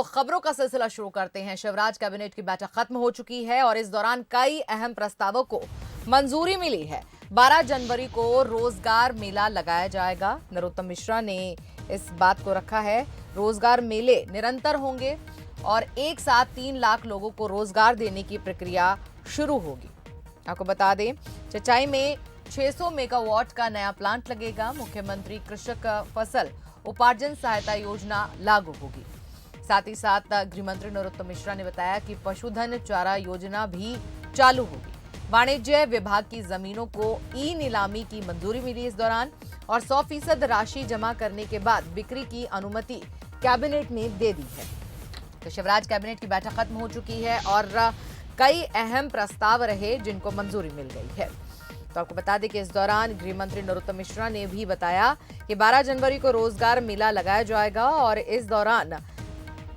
खबरों का सिलसिला शुरू करते हैं। शिवराज कैबिनेट की बैठक खत्म हो चुकी है और इस दौरान कई अहम प्रस्तावों को मंजूरी मिली है। 12 जनवरी को रोजगार मेला लगाया जाएगा। नरोत्तम मिश्रा ने इस बात को रखा है। रोजगार मेले निरंतर होंगे और एक साथ 3 लाख लोगों को रोजगार देने की प्रक्रिया शुरू होगी। आपको बता दें, चचाई में 600 मेगावाट का नया प्लांट लगेगा। मुख्यमंत्री कृषक फसल उपार्जन सहायता योजना लागू होगी। साथ ही साथ गृह मंत्री नरोत्तम मिश्रा ने बताया कि पशुधन चारा योजना भी चालू होगी। वाणिज्य विभाग की जमीनों को ई नीलामी की मंजूरी मिली इस दौरान और 100% राशि जमा करने के बाद बिक्री की अनुमति कैबिनेट ने दे दी है। तो शिवराज कैबिनेट की बैठक खत्म हो चुकी है और कई अहम प्रस्ताव रहे जिनको मंजूरी मिल गई है। तो आपको बता दें कि इस दौरान गृह मंत्री नरोत्तम मिश्रा ने भी बताया कि 12 जनवरी को रोजगार मेला लगाया जाएगा और इस दौरान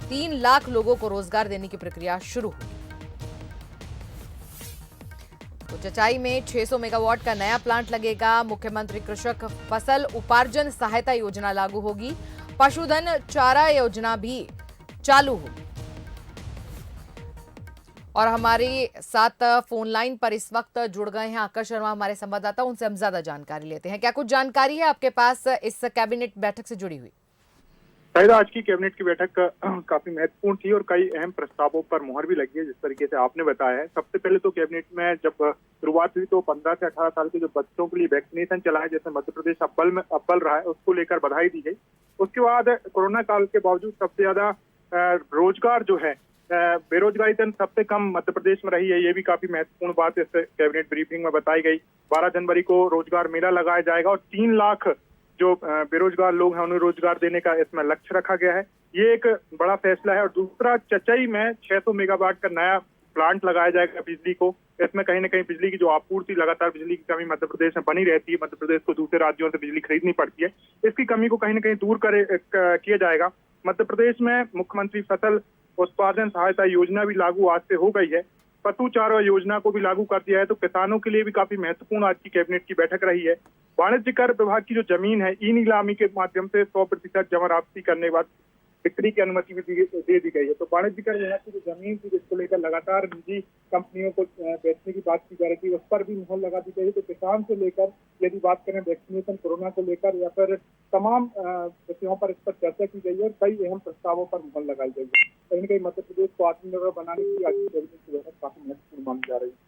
3 लाख लोगों को रोजगार देने की प्रक्रिया शुरू होगी। तो चचाई में 600 मेगावाट का नया प्लांट लगेगा। मुख्यमंत्री कृषक फसल उपार्जन सहायता योजना लागू होगी। पशुधन चारा योजना भी चालू होगी। और हमारे साथ फोन लाइन पर इस वक्त जुड़ गए हैं आकाश शर्मा, हमारे संवाददाता। उनसे हम ज्यादा जानकारी लेते हैं। क्या कुछ जानकारी है आपके पास इस कैबिनेट बैठक से जुड़ी हुई? शायद आज की कैबिनेट की बैठक काफी महत्वपूर्ण थी और कई अहम प्रस्तावों पर मुहर भी लगी है, जिस तरीके से आपने बताया है। सबसे पहले तो कैबिनेट में जब शुरुआत हुई तो 15 से 18 साल के जो बच्चों के लिए वैक्सीनेशन चला है, जैसे मध्य प्रदेश अव्वल रहा है, उसको लेकर बधाई दी गई। उसके बाद कोरोना काल के बावजूद सबसे ज्यादा रोजगार जो है, बेरोजगारी दर सबसे कम मध्य प्रदेश में रही है। ये भी काफी महत्वपूर्ण बात इस कैबिनेट ब्रीफिंग में बताई गई। 12 जनवरी को रोजगार मेला लगाया जाएगा और 3 लाख जो बेरोजगार लोग हैं उन्हें रोजगार देने का इसमें लक्ष्य रखा गया है। ये एक बड़ा फैसला है। और दूसरा, चचाई में 600 मेगावाट का नया प्लांट लगाया जाएगा बिजली को। इसमें कहीं ना कहीं बिजली की जो आपूर्ति, लगातार बिजली की कमी मध्य प्रदेश में बनी रहती है। मध्य प्रदेश को दूसरे राज्यों से बिजली खरीदनी पड़ती है। इसकी कमी को कहीं ना कहीं दूर किया जाएगा। मध्य प्रदेश में मुख्यमंत्री फसल उत्पादन सहायता योजना भी लागू आज से हो गई है। पशु चारा योजना को भी लागू कर दिया है। तो किसानों के लिए भी काफी महत्वपूर्ण आज की कैबिनेट की बैठक रही है। वाणिज्य कर विभाग की जो जमीन है, ई नीलामी के माध्यम से 100% जमा राशि करने के बाद बिक्री की अनुमति भी दे दी गई है। तो वाणिज्य कर विभाग की जो जमीन थी, जिसको लेकर लगातार निजी कंपनियों को बेचने की बात की जा रही थी, उस पर भी मुहर लगा दी गई है। तो किसान से लेकर यदि बात करें वैक्सीनेशन, कोरोना को लेकर या फिर तमाम विषयों पर इस पर चर्चा की गई है और कई अहम प्रस्तावों पर मुहर लगाई गई है। कहीं न कहीं मध्य प्रदेश को आत्मनिर्भर बनाने की आज की कैबिनेट की बैठक काफी महत्वपूर्ण मानी जा रही है।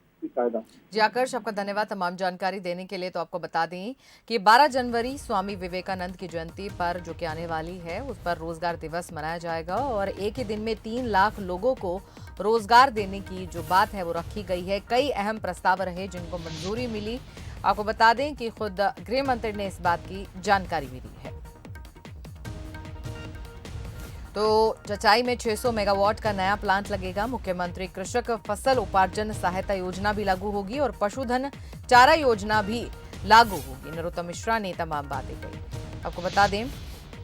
जी आकर्ष, आपका धन्यवाद तमाम जानकारी देने के लिए। तो आपको बता दें कि 12 जनवरी स्वामी विवेकानंद की जयंती पर जो कि आने वाली है, उस पर रोजगार दिवस मनाया जाएगा और एक ही दिन में 3 लाख लोगों को रोजगार देने की जो बात है वो रखी गई है। कई अहम प्रस्ताव रहे जिनको मंजूरी मिली। आपको बता दें कि खुद गृह मंत्री ने इस बात की जानकारी भी दी है। तो चचाई में 600 मेगावाट का नया प्लांट लगेगा। मुख्यमंत्री कृषक फसल उपार्जन सहायता योजना भी लागू होगी और पशुधन चारा योजना भी लागू होगी। नरोत्तम मिश्रा ने तमाम बातें कही। आपको बता दें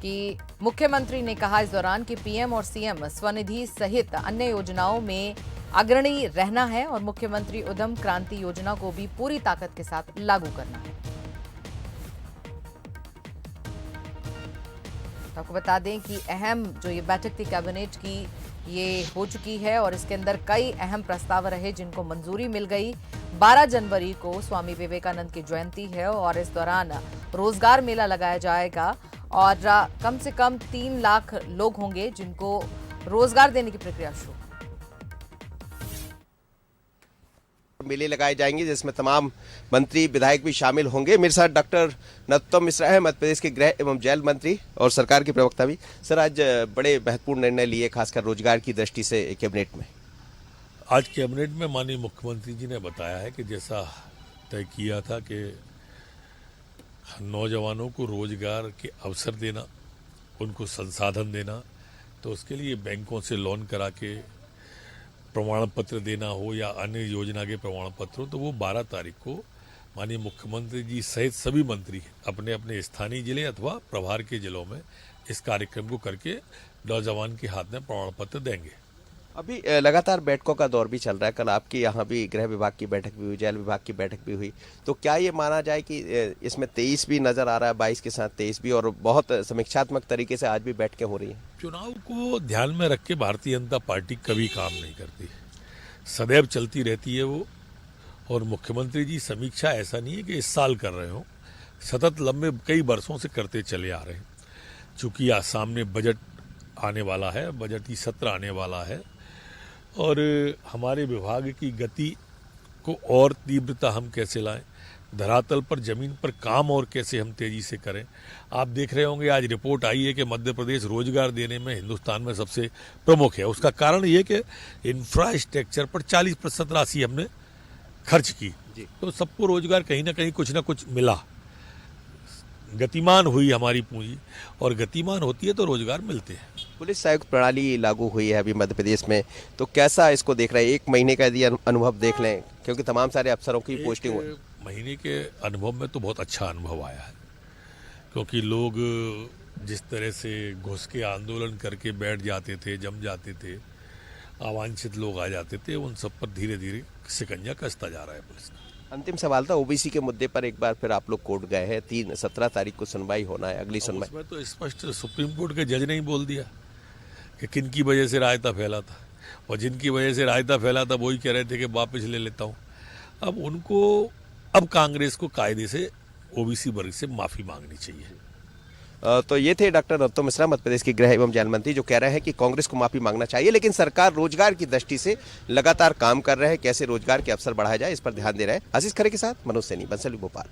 कि मुख्यमंत्री ने कहा इस दौरान कि पीएम और सीएम स्वनिधि सहित अन्य योजनाओं में अग्रणी रहना है और मुख्यमंत्री उद्यम क्रांति योजना को भी पूरी ताकत के साथ लागू करना है। तो आपको बता दें कि अहम जो ये बैठक थी कैबिनेट की, ये हो चुकी है और इसके अंदर कई अहम प्रस्ताव रहे जिनको मंजूरी मिल गई। 12 जनवरी को स्वामी विवेकानंद की जयंती है और इस दौरान रोजगार मेला लगाया जाएगा और कम से कम 3 लाख लोग होंगे जिनको रोजगार देने की प्रक्रिया शुरू। मेले लगाए जाएंगे जिसमें तमाम मंत्री विधायक भी शामिल होंगे। मेरे साथ डॉक्टर नरोत्तम मिश्रा है, मध्य प्रदेश के गृह एवं जेल मंत्री और सरकार के प्रवक्ता भी। सर, आज बड़े महत्वपूर्ण निर्णय लिए खासकर रोजगार की दृष्टि से कैबिनेट में। आज कैबिनेट में माननीय मुख्यमंत्री जी ने बताया है कि जैसा तय किया था कि नौजवानों को रोजगार के अवसर देना, उनको संसाधन देना, तो उसके लिए बैंकों से लोन करा के प्रमाण पत्र देना हो या अन्य योजना के प्रमाण पत्र हो, तो वो 12 तारीख को माननीय मुख्यमंत्री जी सहित सभी मंत्री अपने अपने स्थानीय जिले अथवा प्रभार के जिलों में इस कार्यक्रम को करके नौजवान के हाथ में प्रमाण पत्र देंगे। अभी लगातार बैठकों का दौर भी चल रहा है। कल आपकी यहाँ भी गृह विभाग की बैठक भी हुई, जेल विभाग की बैठक भी हुई। तो क्या ये माना जाए कि इसमें 23 भी नजर आ रहा है, 22 के साथ 23 भी, और बहुत समीक्षात्मक तरीके से आज भी बैठकें हो रही हैं? चुनाव को ध्यान में रख के भारतीय जनता पार्टी कभी काम नहीं करती, सदैव चलती रहती है वो। और मुख्यमंत्री जी समीक्षा ऐसा नहीं है कि इस साल कर रहे हो, सतत लंबे कई वर्षों से करते चले आ रहे हैं। चूंकि आज सामने बजट आने वाला है, बजटीय सत्र आने वाला है, और हमारे विभाग की गति को और तीव्रता हम कैसे लाएं, धरातल पर जमीन पर काम और कैसे हम तेजी से करें। आप देख रहे होंगे आज रिपोर्ट आई है कि मध्य प्रदेश रोजगार देने में हिंदुस्तान में सबसे प्रमुख है। उसका कारण ये कि इंफ्रास्ट्रक्चर पर 40% राशि हमने खर्च की, तो सबको रोजगार कहीं ना कहीं कुछ ना कुछ मिला। गतिमान हुई हमारी पूंजी, और गतिमान होती है तो रोजगार मिलते हैं। पुलिस आयुक्त प्रणाली लागू हुई है अभी मध्य प्रदेश में, तो कैसा इसको देख रहे हैं? 1 महीने का यदि अनुभव देख लें, क्योंकि तमाम सारे अफसरों की पोस्टिंग हुई। महीने के अनुभव में तो बहुत अच्छा अनुभव आया है, क्योंकि लोग जिस तरह से घुस के आंदोलन करके बैठ जाते थे, जम जाते थे, अवांछित लोग आ जाते थे, उन सब पर धीरे धीरे शिकंजा कसता जा रहा है पुलिस का। अंतिम सवाल था, ओबीसी के मुद्दे पर एक बार फिर आप लोग कोर्ट गए हैं, 17 तारीख को सुनवाई होना है, अगली सुनवाई। उसमें तो स्पष्ट सुप्रीम कोर्ट के जज ने ही बोल दिया कि किन की वजह से रायता फैला था, और जिनकी वजह से रायता फैला था वही कह रहे थे कि वापस ले लेता हूँ। अब कांग्रेस को कायदे से ओबीसी वर्ग से माफी मांगनी चाहिए। तो ये थे डॉक्टर नरोत्तम मिश्रा, मध्य प्रदेश के गृह एवं जेल मंत्री, जो कह रहे हैं कि कांग्रेस को माफी मांगना चाहिए, लेकिन सरकार रोजगार की दृष्टि से लगातार काम कर रहे हैं, कैसे रोजगार के अवसर बढ़ाए जाए इस पर ध्यान दे रहे हैं। आशीष खरे के साथ मनोज सैनी, बंसल भोपाल।